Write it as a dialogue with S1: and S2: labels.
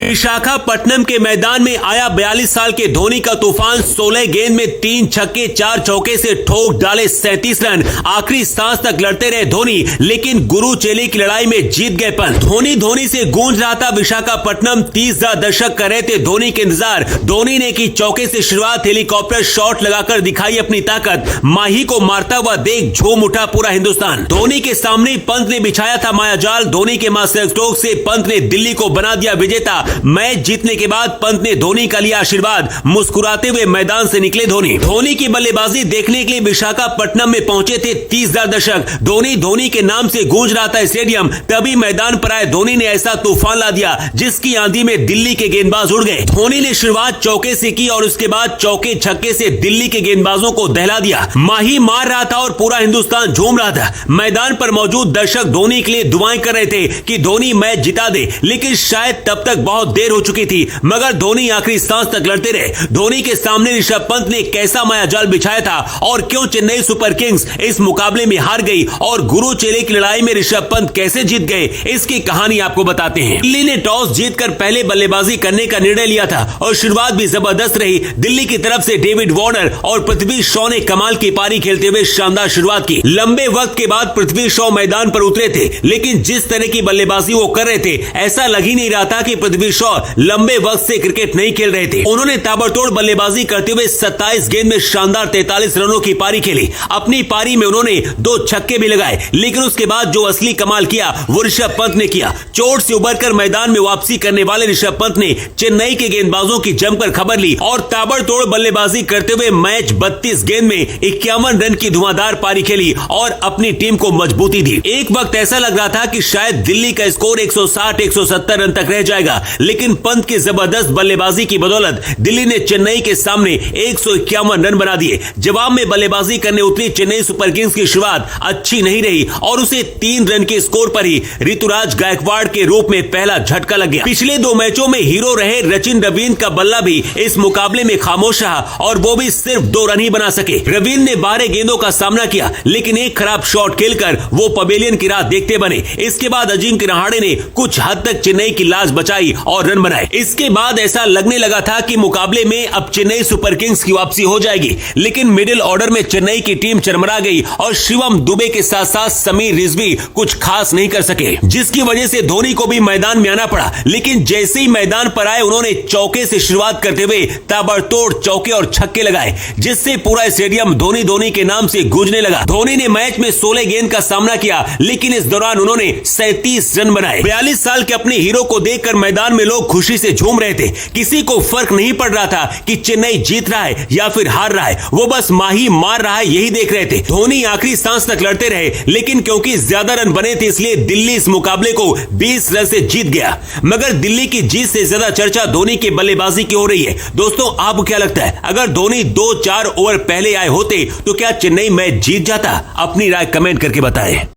S1: विशाखापट्टनम के मैदान में आया 42 साल के धोनी का तूफान। 16 गेंद में 3 छक्के 4 चौके से ठोक डाले 37 रन। आखिरी सांस तक लड़ते रहे धोनी, लेकिन गुरु चेले की लड़ाई में जीत गए पंत। धोनी से गूंज रहा था विशाखापट्टनम। 30,000 दर्शक कर रहे थे धोनी के इंतजार। धोनी ने की चौके से शुरुआत, हेलीकॉप्टर शॉट लगाकर दिखाई अपनी ताकत। माही को मारता हुआ देख झूम उठा पूरा हिंदुस्तान। धोनी के सामने पंत ने बिछाया था मायाजाल। धोनी के मास्टर स्ट्रोक से पंत ने दिल्ली को बना दिया विजेता। मैच जीतने के बाद पंत ने धोनी का लिया आशीर्वाद। मुस्कुराते हुए मैदान से निकले धोनी की बल्लेबाजी देखने के लिए विशाखापट्टनम में पहुंचे थे 30,000 दर्शक। धोनी के नाम से गूंज रहा था स्टेडियम। तभी मैदान पर आए धोनी ने ऐसा तूफान ला दिया जिसकी आंधी में दिल्ली के गेंदबाज उड़ गए। धोनी ने शुरुआत चौके से की और उसके बाद चौके छक्के से दिल्ली के गेंदबाजों को दहला दिया। माही मार रहा था और पूरा हिंदुस्तान झूम रहा था। मैदान पर मौजूद दर्शक धोनी के लिए दुआएं कर रहे थे कि धोनी मैच जिता दे, लेकिन शायद तब तक बहुत देर हो चुकी थी। मगर धोनी आखिरी सांस तक लड़ते रहे। धोनी के सामने ऋषभ पंत ने कैसा मायाजाल बिछाया था और क्यों चेन्नई सुपर किंग्स इस मुकाबले में हार गई और गुरु चेले की लड़ाई में ऋषभ पंत कैसे जीत गए, इसकी कहानी आपको बताते हैं। दिल्ली ने टॉस जीतकर पहले बल्लेबाजी करने का निर्णय लिया था और शुरुआत भी जबरदस्त रही। दिल्ली की तरफ से डेविड वार्नर और पृथ्वी शॉ ने कमाल की पारी खेलते हुए शानदार शुरुआत की। लंबे वक्त के बाद पृथ्वी शॉ मैदान पर उतरे थे, लेकिन जिस तरह की बल्लेबाजी वो कर रहे थे, ऐसा लग ही नहीं रहा था कि पृथ्वी शॉ लंबे वक्त से क्रिकेट नहीं खेल रहे थे। उन्होंने ताबड़तोड़ बल्लेबाजी करते हुए 27 गेंद में शानदार 43 रनों की पारी खेली। अपनी पारी में उन्होंने 2 छक्के भी लगाए, लेकिन उसके बाद जो असली कमाल किया वो ऋषभ पंत ने किया। चोट से उबरकर मैदान में वापसी करने वाले ऋषभ पंत ने चेन्नई के गेंदबाजों की जमकर खबर ली और ताबड़तोड़ बल्लेबाजी करते हुए मैच 32 गेंद में 51 रन की धुआंधार पारी खेली और अपनी टीम को मजबूती दी। एक वक्त ऐसा लग रहा था कि शायद दिल्ली का स्कोर 160-170 रन तक रह जाएगा, लेकिन पंत की जबरदस्त बल्लेबाजी की बदौलत दिल्ली ने चेन्नई के सामने 151 रन बना दिए। जवाब में बल्लेबाजी करने उतरी चेन्नई सुपर किंग्स की शुरुआत अच्छी नहीं रही और उसे 3 रन के स्कोर पर ही ऋतुराज गायकवाड़ के रूप में पहला झटका लग गया। पिछले 2 मैचों में हीरो रहे सचिन रवींद्र का बल्ला भी इस मुकाबले में खामोश रहा और वो भी सिर्फ 2 रन ही बना सके। रवींद्र ने 12 गेंदों का सामना किया, लेकिन एक खराब शॉट खेलकर वो पवेलियन की राह देखते बने। इसके बाद अजिंक्य रहाणे ने कुछ हद तक चेन्नई की लाज बचाई और रन बनाए। इसके बाद ऐसा लगने लगा था कि मुकाबले में अब चेन्नई सुपर किंग्स की वापसी हो जाएगी, लेकिन मिडिल ऑर्डर में चेन्नई की टीम चरमरा गई और शिवम दुबे के साथ साथ समीर रिजवी कुछ खास नहीं कर सके, जिसकी वजह से धोनी को भी मैदान में आना पड़ा। लेकिन जैसे ही मैदान पर आए उन्होंने चौके से शुरुआत करते हुए ताबड़तोड़ चौके और छक्के लगाए, जिससे पूरा स्टेडियम धोनी के नाम से गूंजने लगा। धोनी ने मैच में 16 गेंद का सामना किया, लेकिन इस दौरान उन्होंने 37 रन बनाए। 42 साल के अपने हीरो को देखकर मैदान में लोग खुशी से झूम रहे थे। किसी को फर्क नहीं पड़ रहा था कि चेन्नई जीत रहा है या फिर हार रहा है, वो बस माही मार रहा है यही देख रहे थे। धोनी आखिरी सांस तक लड़ते रहे, लेकिन क्योंकि ज्यादा रन बने थे इसलिए दिल्ली इस मुकाबले को 20 रन से जीत गया। मगर दिल्ली की जीत से ज्यादा चर्चा धोनी की बल्लेबाजी की हो रही है। दोस्तों, आपको क्या लगता है, अगर धोनी 2-4 ओवर पहले आए होते तो क्या चेन्नई मैच जीत जाता? अपनी राय कमेंट करके बताएं।